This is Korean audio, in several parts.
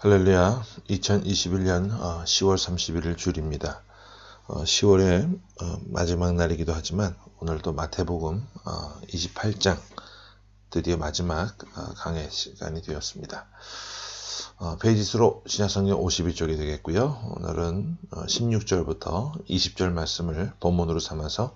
할렐루야. 2021년 10월 31일 주일입니다. 10월의 마지막 날이기도 하지만 오늘도 마태복음 28장 드디어 마지막 강해 시간이 되었습니다. 페이지 수로 신약성경 52쪽이 되겠고요. 오늘은 16절부터 20절 말씀을 본문으로 삼아서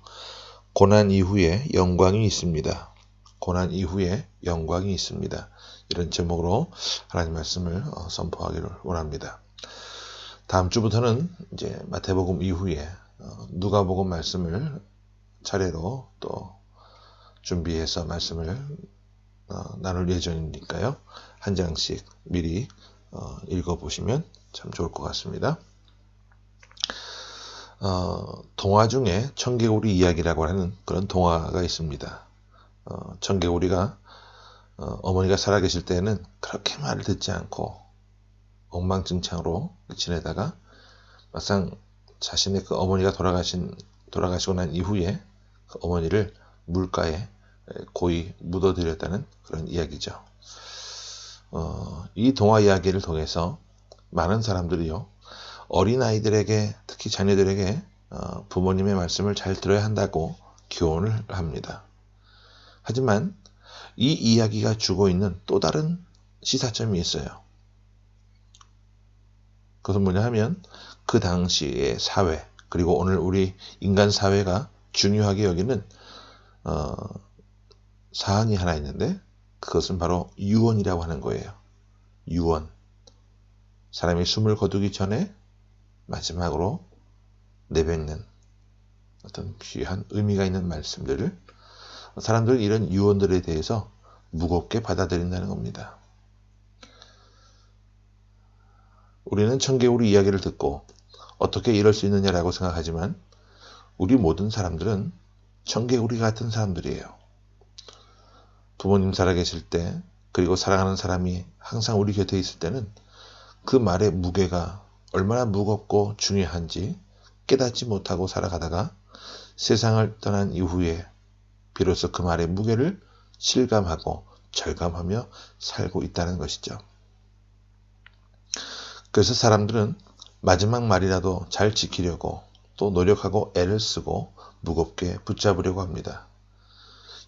고난 이후에 영광이 있습니다. 고난 이후에 영광이 있습니다. 이런 제목으로 하나님 말씀을 선포하기를 원합니다. 다음 주부터는 이제 마태복음 이후에 누가복음 말씀을 차례로 또 준비해서 말씀을 나눌 예정이니까요. 한 장씩 미리 읽어보시면 참 좋을 것 같습니다. 동화 중에 청개구리 이야기라고 하는 그런 동화가 있습니다. 청개구리가 어머니가 살아계실 때는 그렇게 말을 듣지 않고 엉망진창으로 지내다가 막상 자신의 그 어머니가 돌아가시고 난 이후에 그 어머니를 물가에 고이 묻어드렸다는 그런 이야기죠. 이 동화 이야기를 통해서 많은 사람들이요, 어린아이들에게, 특히 자녀들에게 부모님의 말씀을 잘 들어야 한다고 교훈을 합니다. 하지만 이 이야기가 주고 있는 또 다른 시사점이 있어요. 그것은 뭐냐 하면 그 당시의 사회, 그리고 오늘 우리 인간 사회가 중요하게 여기는 사안이 하나 있는데, 그것은 바로 유언이라고 하는 거예요. 유언. 사람이 숨을 거두기 전에 마지막으로 내뱉는 어떤 귀한 의미가 있는 말씀들을 사람들은 이런 유언들에 대해서 무겁게 받아들인다는 겁니다. 우리는 청개구리 이야기를 듣고 어떻게 이럴 수 있느냐라고 생각하지만 우리 모든 사람들은 청개구리 같은 사람들이에요. 부모님 살아계실 때, 그리고 사랑하는 사람이 항상 우리 곁에 있을 때는 그 말의 무게가 얼마나 무겁고 중요한지 깨닫지 못하고 살아가다가 세상을 떠난 이후에 비로소 그 말의 무게를 실감하고 절감하며 살고 있다는 것이죠. 그래서 사람들은 마지막 말이라도 잘 지키려고 또 노력하고 애를 쓰고 무겁게 붙잡으려고 합니다.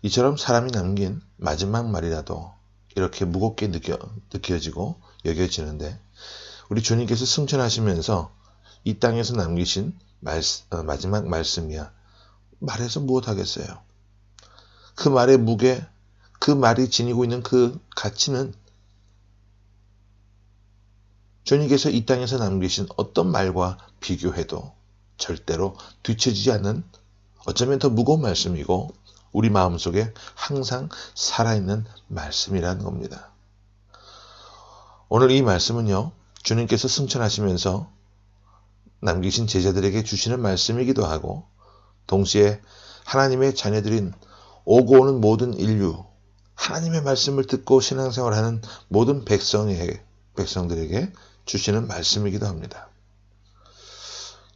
이처럼 사람이 남긴 마지막 말이라도 이렇게 무겁게 느껴지고 여겨지는데, 우리 주님께서 승천하시면서 이 땅에서 남기신 마지막 말씀이야 말해서 무엇하겠어요? 그 말의 무게, 그 말이 지니고 있는 그 가치는 주님께서 이 땅에서 남기신 어떤 말과 비교해도 절대로 뒤처지지 않는, 어쩌면 더 무거운 말씀이고 우리 마음속에 항상 살아있는 말씀이라는 겁니다. 오늘 이 말씀은요, 주님께서 승천하시면서 남기신 제자들에게 주시는 말씀이기도 하고, 동시에 하나님의 자녀들인 오고 오는 모든 인류, 하나님의 말씀을 듣고 신앙생활하는 모든 백성들에게 주시는 말씀이기도 합니다.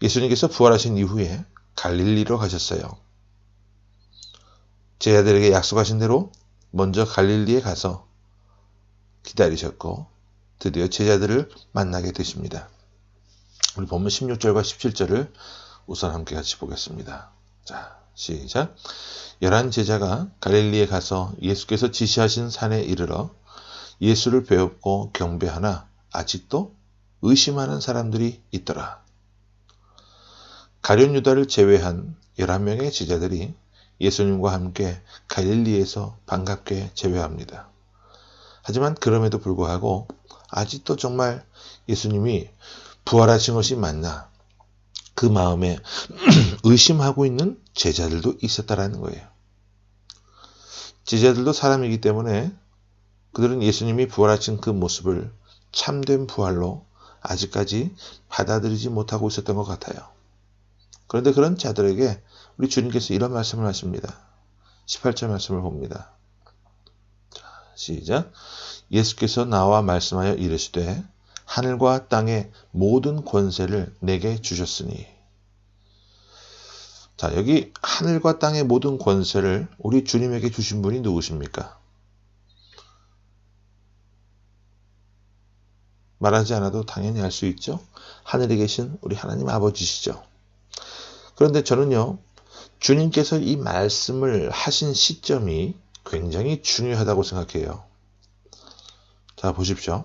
예수님께서 부활하신 이후에 갈릴리로 가셨어요. 제자들에게 약속하신 대로 먼저 갈릴리에 가서 기다리셨고 드디어 제자들을 만나게 되십니다. 우리 본문 16절과 17절을 우선 함께 같이 보겠습니다. 자, 시작. 11 제자가 갈릴리에 가서 예수께서 지시하신 산에 이르러 예수를 배웁고 경배하나 아직도 의심하는 사람들이 있더라. 가룟 유다를 제외한 11명의 제자들이 예수님과 함께 갈릴리에서 반갑게 제외합니다. 하지만 그럼에도 불구하고 아직도 정말 예수님이 부활하신 것이 맞나, 그 마음에 의심하고 있는 제자들도 있었다라는 거예요. 제자들도 사람이기 때문에 그들은 예수님이 부활하신 그 모습을 참된 부활로 아직까지 받아들이지 못하고 있었던 것 같아요. 그런데 그런 자들에게 우리 주님께서 이런 말씀을 하십니다. 18절 말씀을 봅니다. 자, 시작. 예수께서 나와 말씀하여 이르시되 하늘과 땅의 모든 권세를 내게 주셨으니. 자, 여기 하늘과 땅의 모든 권세를 우리 주님에게 주신 분이 누구십니까? 말하지 않아도 당연히 알 수 있죠. 하늘에 계신 우리 하나님 아버지시죠. 그런데 저는요, 주님께서 이 말씀을 하신 시점이 굉장히 중요하다고 생각해요. 자, 보십시오.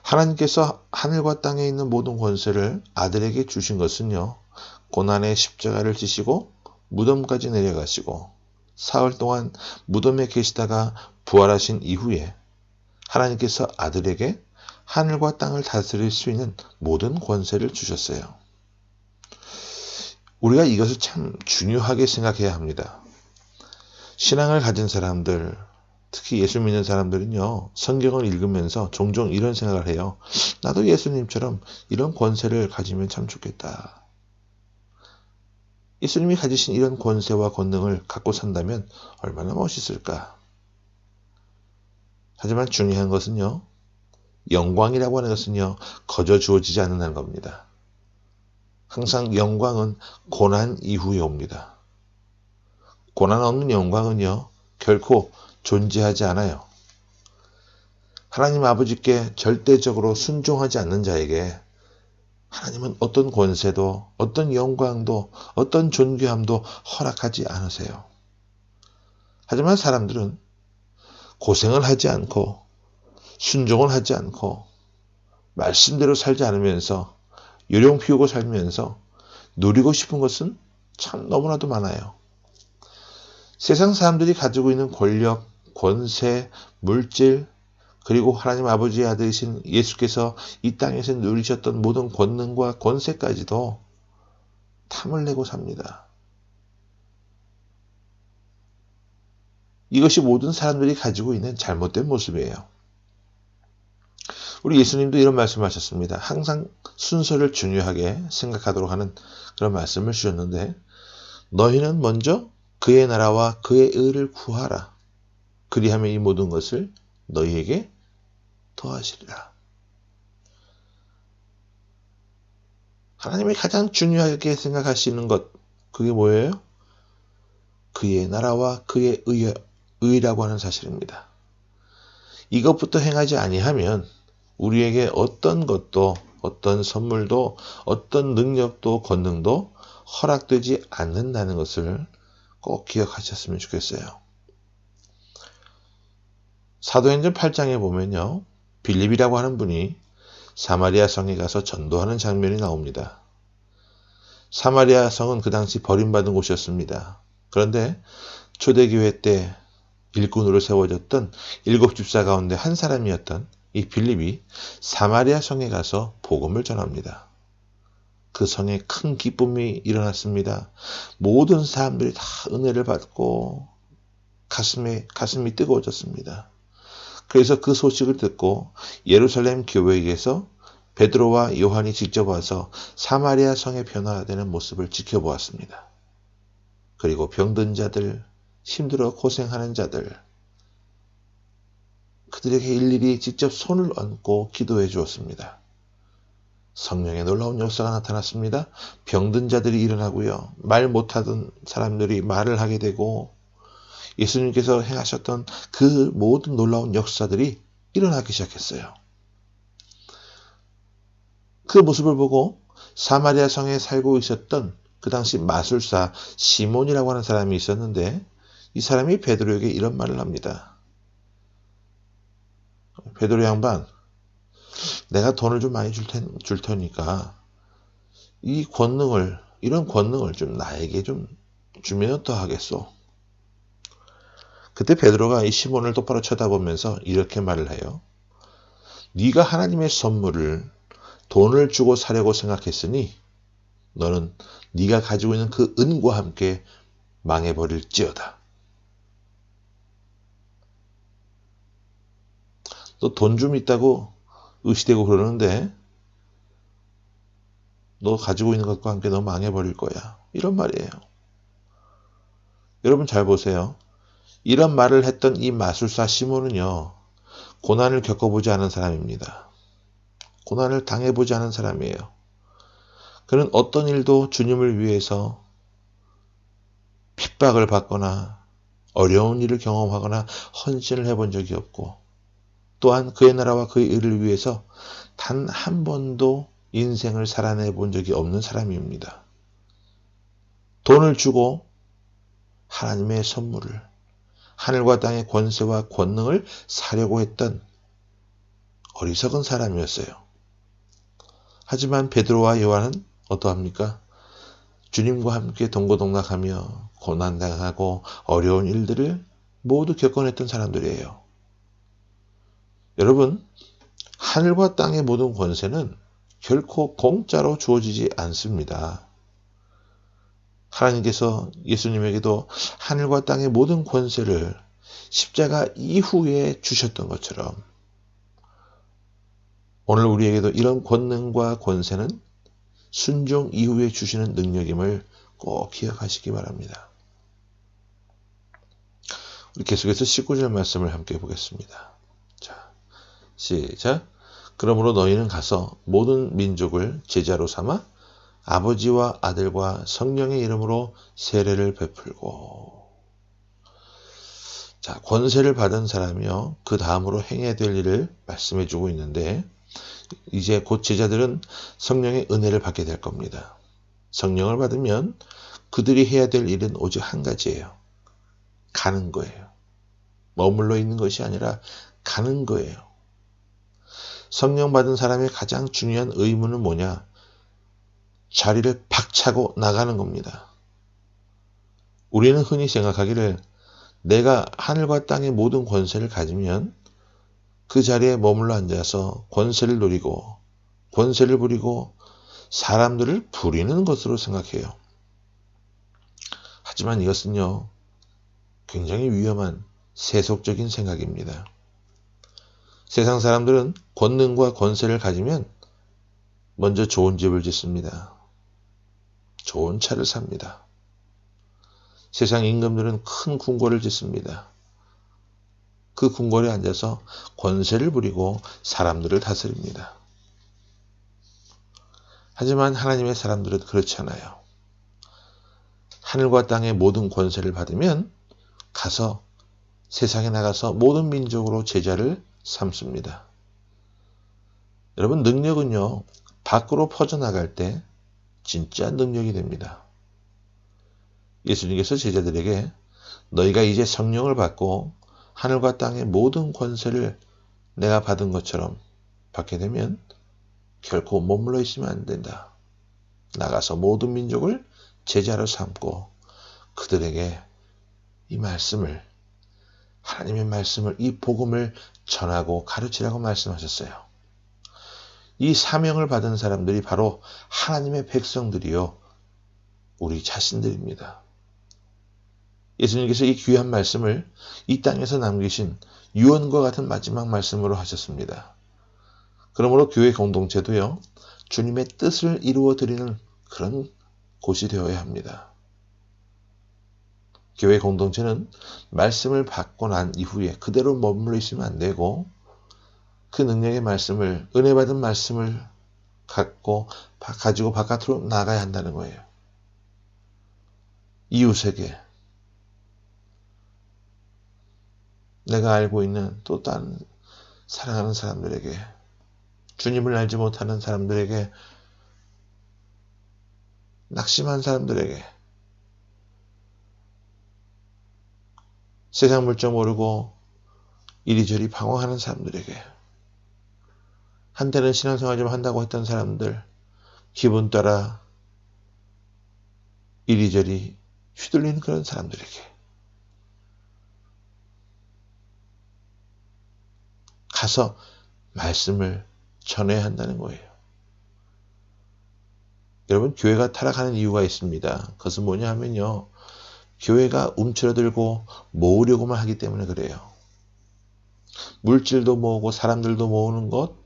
하나님께서 하늘과 땅에 있는 모든 권세를 아들에게 주신 것은요, 고난의 십자가를 지시고 무덤까지 내려가시고 사흘 동안 무덤에 계시다가 부활하신 이후에 하나님께서 아들에게 하늘과 땅을 다스릴 수 있는 모든 권세를 주셨어요. 우리가 이것을 참 중요하게 생각해야 합니다. 신앙을 가진 사람들, 특히 예수 믿는 사람들은요, 성경을 읽으면서 종종 이런 생각을 해요. 나도 예수님처럼 이런 권세를 가지면 참 좋겠다. 예수님이 가지신 이런 권세와 권능을 갖고 산다면 얼마나 멋있을까. 하지만 중요한 것은요, 영광이라고 하는 것은요, 거저 주어지지 않는다는 겁니다. 항상 영광은 고난 이후에 옵니다. 고난 없는 영광은요, 결코 존재하지 않아요. 하나님 아버지께 절대적으로 순종하지 않는 자에게 하나님은 어떤 권세도, 어떤 영광도, 어떤 존귀함도 허락하지 않으세요. 하지만 사람들은 고생을 하지 않고, 순종을 하지 않고, 말씀대로 살지 않으면서, 요령 피우고 살면서 누리고 싶은 것은 참 너무나도 많아요. 세상 사람들이 가지고 있는 권력, 권세, 물질, 그리고 하나님 아버지의 아들이신 예수께서 이 땅에서 누리셨던 모든 권능과 권세까지도 탐을 내고 삽니다. 이것이 모든 사람들이 가지고 있는 잘못된 모습이에요. 우리 예수님도 이런 말씀하셨습니다. 항상 순서를 중요하게 생각하도록 하는 그런 말씀을 주셨는데, 너희는 먼저 그의 나라와 그의 의를 구하라. 그리하면 이 모든 것을 너희에게 더하시리라. 하나님이 가장 중요하게 생각하시는 것, 그게 뭐예요? 그의 나라와 그의 의라고 하는 사실입니다. 이것부터 행하지 아니하면 우리에게 어떤 것도, 어떤 선물도, 어떤 능력도, 권능도 허락되지 않는다는 것을 꼭 기억하셨으면 좋겠어요. 사도행전 8장에 보면요, 빌립이라고 하는 분이 사마리아 성에 가서 전도하는 장면이 나옵니다. 사마리아 성은 그 당시 버림받은 곳이었습니다. 그런데 초대교회 때 일꾼으로 세워졌던 7집사 가운데 한 사람이었던 이 빌립이 사마리아 성에 가서 복음을 전합니다. 그 성에 큰 기쁨이 일어났습니다. 모든 사람들이 다 은혜를 받고 가슴이 뜨거워졌습니다. 그래서 그 소식을 듣고 예루살렘 교회에서 베드로와 요한이 직접 와서 사마리아 성의 변화되는 모습을 지켜보았습니다. 그리고 병든 자들, 힘들어 고생하는 자들, 그들에게 일일이 직접 손을 얹고 기도해 주었습니다. 성령의 놀라운 역사가 나타났습니다. 병든 자들이 일어나고요. 말 못하던 사람들이 말을 하게 되고, 예수님께서 행하셨던 그 모든 놀라운 역사들이 일어나기 시작했어요. 그 모습을 보고 사마리아 성에 살고 있었던 그 당시 마술사 시몬이라고 하는 사람이 있었는데, 이 사람이 베드로에게 이런 말을 합니다. 베드로 양반, 내가 돈을 좀 많이 줄 테니까 이런 권능을 좀 나에게 좀 주면 어떠하겠소? 그때 베드로가 이 시몬을 똑바로 쳐다보면서 이렇게 말을 해요. 네가 하나님의 선물을 돈을 주고 사려고 생각했으니 너는 네가 가지고 있는 그 은과 함께 망해버릴지어다. 너 돈 좀 있다고 의시되고 그러는데 너 가지고 있는 것과 함께 너 망해버릴 거야. 이런 말이에요. 여러분 잘 보세요. 이런 말을 했던 이 마술사 시몬은요, 고난을 겪어보지 않은 사람입니다. 고난을 당해보지 않은 사람이에요. 그는 어떤 일도 주님을 위해서 핍박을 받거나 어려운 일을 경험하거나 헌신을 해본 적이 없고, 또한 그의 나라와 그의 의를 위해서 단 한 번도 인생을 살아내 본 적이 없는 사람입니다. 돈을 주고 하나님의 선물을, 하늘과 땅의 권세와 권능을 사려고 했던 어리석은 사람이었어요. 하지만 베드로와 요한은 어떠합니까? 주님과 함께 동고동락하며 고난당하고 어려운 일들을 모두 겪어냈던 사람들이에요. 여러분, 하늘과 땅의 모든 권세는 결코 공짜로 주어지지 않습니다. 하나님께서 예수님에게도 하늘과 땅의 모든 권세를 십자가 이후에 주셨던 것처럼 오늘 우리에게도 이런 권능과 권세는 순종 이후에 주시는 능력임을 꼭 기억하시기 바랍니다. 우리 계속해서 19절 말씀을 함께 보겠습니다. 자, 시작. 그러므로 너희는 가서 모든 민족을 제자로 삼아 아버지와 아들과 성령의 이름으로 세례를 베풀고. 자, 권세를 받은 사람이요, 그 다음으로 행해야 될 일을 말씀해 주고 있는데, 이제 곧 제자들은 성령의 은혜를 받게 될 겁니다. 성령을 받으면 그들이 해야 될 일은 오직 한 가지예요. 가는 거예요. 머물러 있는 것이 아니라 가는 거예요. 성령 받은 사람의 가장 중요한 의무는 뭐냐? 자리를 박차고 나가는 겁니다. 우리는 흔히 생각하기를 내가 하늘과 땅의 모든 권세를 가지면 그 자리에 머물러 앉아서 권세를 누리고 권세를 부리고 사람들을 부리는 것으로 생각해요. 하지만 이것은요, 굉장히 위험한 세속적인 생각입니다. 세상 사람들은 권능과 권세를 가지면 먼저 좋은 집을 짓습니다. 좋은 차를 삽니다. 세상 임금들은 큰 궁궐을 짓습니다. 그 궁궐에 앉아서 권세를 부리고 사람들을 다스립니다. 하지만 하나님의 사람들은 그렇지 않아요. 하늘과 땅의 모든 권세를 받으면 가서 세상에 나가서 모든 민족으로 제자를 삼습니다. 여러분, 능력은요, 밖으로 퍼져나갈 때 진짜 능력이 됩니다. 예수님께서 제자들에게 너희가 이제 성령을 받고 하늘과 땅의 모든 권세를 내가 받은 것처럼 받게 되면 결코 머물러 있으면 안 된다. 나가서 모든 민족을 제자로 삼고 그들에게 이 말씀을, 하나님의 말씀을, 이 복음을 전하고 가르치라고 말씀하셨어요. 이 사명을 받은 사람들이 바로 하나님의 백성들이요, 우리 자신들입니다. 예수님께서 이 귀한 말씀을 이 땅에서 남기신 유언과 같은 마지막 말씀으로 하셨습니다. 그러므로 교회 공동체도요, 주님의 뜻을 이루어 드리는 그런 곳이 되어야 합니다. 교회 공동체는 말씀을 받고 난 이후에 그대로 머물러 있으면 안 되고 그 능력의 말씀을, 은혜 받은 말씀을 가지고 바깥으로 나가야 한다는 거예요. 이웃에게, 내가 알고 있는 또 다른 사랑하는 사람들에게, 주님을 알지 못하는 사람들에게, 낙심한 사람들에게, 세상 물정 모르고 이리저리 방황하는 사람들에게, 한때는 신앙생활 좀 한다고 했던 사람들, 기분 따라 이리저리 휘둘리는 그런 사람들에게 가서 말씀을 전해야 한다는 거예요. 여러분, 교회가 타락하는 이유가 있습니다. 그것은 뭐냐 하면요, 교회가 움츠러들고 모으려고만 하기 때문에 그래요. 물질도 모으고 사람들도 모으는 것,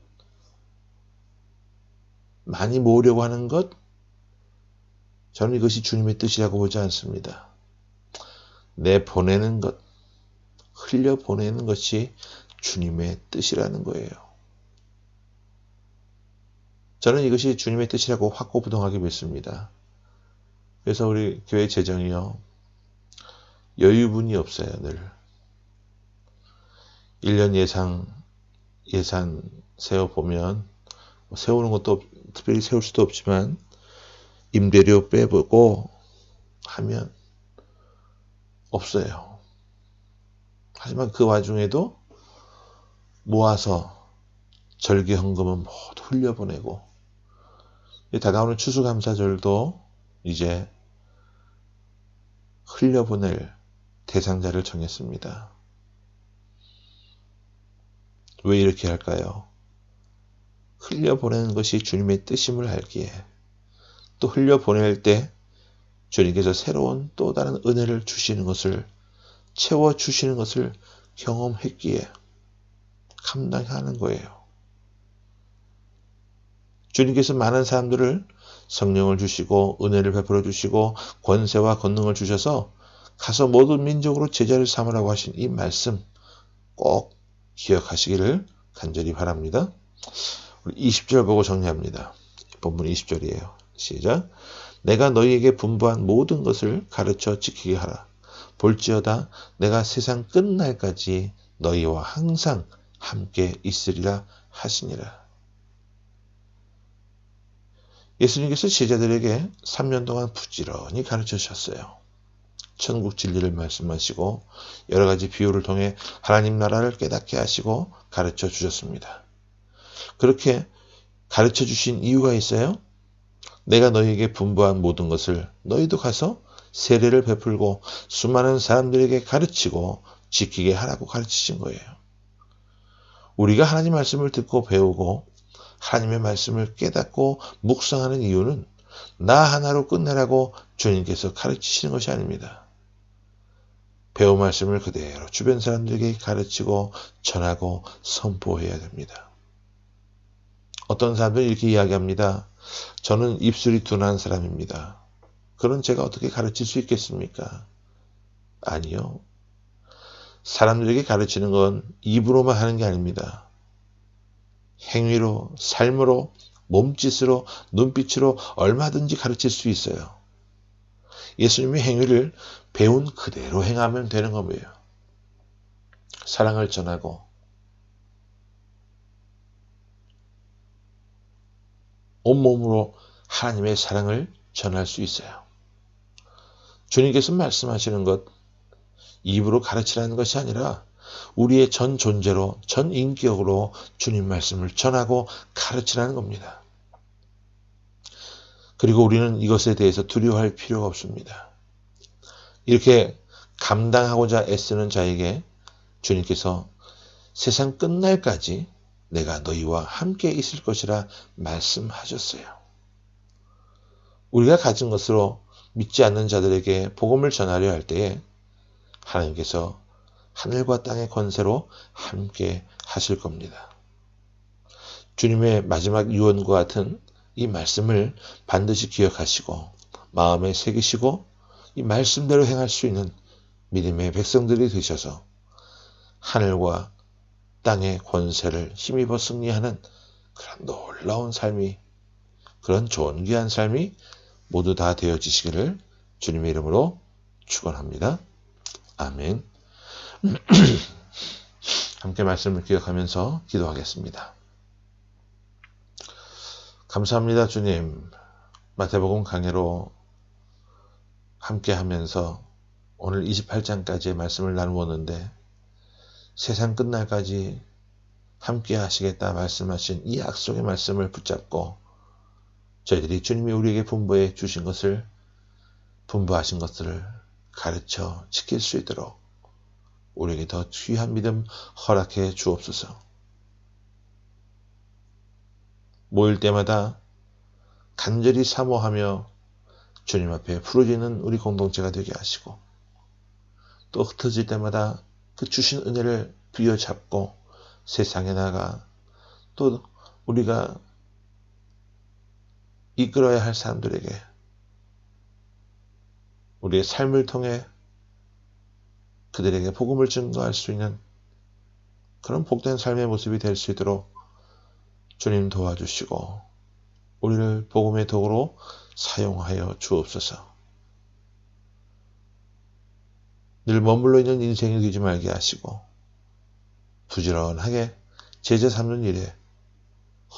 많이 모으려고 하는 것, 저는 이것이 주님의 뜻이라고 보지 않습니다. 내보내는 것, 흘려보내는 것이 주님의 뜻이라는 거예요. 저는 이것이 주님의 뜻이라고 확고부동하게 믿습니다. 그래서 우리 교회 재정이요, 여유분이 없어요. 늘 1년 예상 예산 세워보면 세우는 것도 특별히 세울 수도 없지만 임대료 빼보고 하면 없어요. 하지만 그 와중에도 모아서 절기 헌금은 모두 흘려보내고 다가오는 추수감사절도 이제 흘려보낼 대상자를 정했습니다. 왜 이렇게 할까요? 흘려보내는 것이 주님의 뜻임을 알기에, 또 흘려보낼 때 주님께서 새로운 또 다른 은혜를 주시는 것을, 채워주시는 것을 경험했기에 감당하는 거예요. 주님께서 많은 사람들을 성령을 주시고 은혜를 베풀어 주시고 권세와 권능을 주셔서 가서 모든 민족으로 제자를 삼으라고 하신 이 말씀 꼭 기억하시기를 간절히 바랍니다. 우리 20절 보고 정리합니다. 본문 20절이에요. 시작. 내가 너희에게 분부한 모든 것을 가르쳐 지키게 하라. 볼지어다 내가 세상 끝날까지 너희와 항상 함께 있으리라 하시니라. 예수님께서 제자들에게 3년 동안 부지런히 가르쳐 주셨어요. 천국 진리를 말씀하시고 여러 가지 비유를 통해 하나님 나라를 깨닫게 하시고 가르쳐 주셨습니다. 그렇게 가르쳐 주신 이유가 있어요. 내가 너희에게 분부한 모든 것을 너희도 가서 세례를 베풀고 수많은 사람들에게 가르치고 지키게 하라고 가르치신 거예요. 우리가 하나님 말씀을 듣고 배우고 하나님의 말씀을 깨닫고 묵상하는 이유는 나 하나로 끝내라고 주님께서 가르치시는 것이 아닙니다. 배운 말씀을 그대로 주변 사람들에게 가르치고 전하고 선포해야 됩니다. 어떤 사람들은 이렇게 이야기합니다. 저는 입술이 둔한 사람입니다. 그런 제가 어떻게 가르칠 수 있겠습니까? 아니요. 사람들에게 가르치는 건 입으로만 하는 게 아닙니다. 행위로, 삶으로, 몸짓으로, 눈빛으로 얼마든지 가르칠 수 있어요. 예수님의 행위를 배운 그대로 행하면 되는 거예요. 사랑을 전하고 온몸으로 하나님의 사랑을 전할 수 있어요. 주님께서 말씀하시는 것, 입으로 가르치라는 것이 아니라 우리의 전 존재로, 전 인격으로 주님 말씀을 전하고 가르치라는 겁니다. 그리고 우리는 이것에 대해서 두려워할 필요가 없습니다. 이렇게 감당하고자 애쓰는 자에게 주님께서 세상 끝날까지 내가 너희와 함께 있을 것이라 말씀하셨어요. 우리가 가진 것으로 믿지 않는 자들에게 복음을 전하려 할 때에 하나님께서 하늘과 땅의 권세로 함께 하실 겁니다. 주님의 마지막 유언과 같은 이 말씀을 반드시 기억하시고 마음에 새기시고 이 말씀대로 행할 수 있는 믿음의 백성들이 되셔서 하늘과 땅의 권세를 힘입어 승리하는 그런 놀라운 삶이, 그런 존귀한 삶이 모두 다 되어지시기를 주님의 이름으로 축원합니다. 아멘. 함께 말씀을 기억하면서 기도하겠습니다. 감사합니다, 주님. 마태복음 강해로 함께 하면서 오늘 28장까지의 말씀을 나누었는데 세상 끝날까지 함께 하시겠다 말씀하신 이 약속의 말씀을 붙잡고 저희들이 주님이 우리에게 분부해 주신 것을, 분부하신 것들을 가르쳐 지킬 수 있도록 우리에게 더 귀한 믿음 허락해 주옵소서. 모일 때마다 간절히 사모하며 주님 앞에 부르짖는 우리 공동체가 되게 하시고, 또 흩어질 때마다 그 주신 은혜를 부여잡고 세상에 나가 또 우리가 이끌어야 할 사람들에게 우리의 삶을 통해 그들에게 복음을 증거할 수 있는 그런 복된 삶의 모습이 될 수 있도록 주님 도와주시고 우리를 복음의 도구로 사용하여 주옵소서. 늘 머물러 있는 인생이 되지 말게 하시고 부지런하게 제자 삼는 일에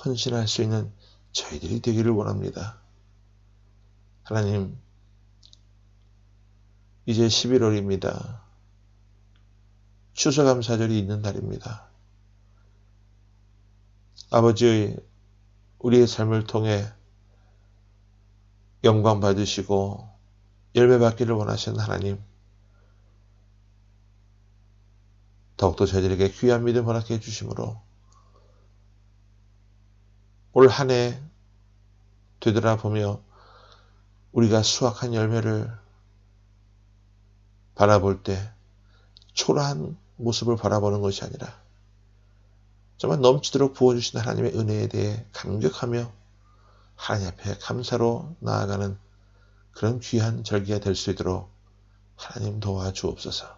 헌신할 수 있는 저희들이 되기를 원합니다. 하나님, 이제 11월입니다. 추수감사절이 있는 날입니다. 아버지의 우리의 삶을 통해 영광 받으시고 열매 받기를 원하시는 하나님, 더욱더 저희들에게 귀한 믿음 허락해 주심으로 올 한 해 되돌아보며 우리가 수확한 열매를 바라볼 때 초라한 모습을 바라보는 것이 아니라 정말 넘치도록 부어주신 하나님의 은혜에 대해 감격하며 하나님 앞에 감사로 나아가는 그런 귀한 절기가 될 수 있도록 하나님 도와주옵소서.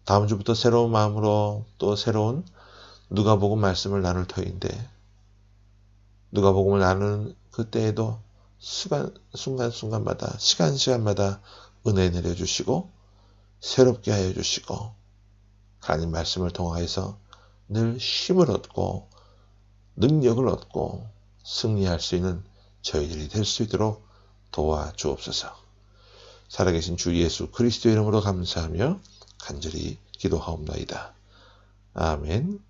다음 주부터 새로운 마음으로 또 새로운 누가복음 말씀을 나눌 터인데, 누가복음을 나누는 그때에도 순간순간마다 시간마다 은혜 내려주시고 새롭게 하여 주시고 하나님 말씀을 통하여서 늘 힘을 얻고 능력을 얻고 승리할 수 있는 저희들이 될 수 있도록 도와주옵소서. 살아계신 주 예수 그리스도 이름으로 감사하며 간절히 기도하옵나이다. 아멘.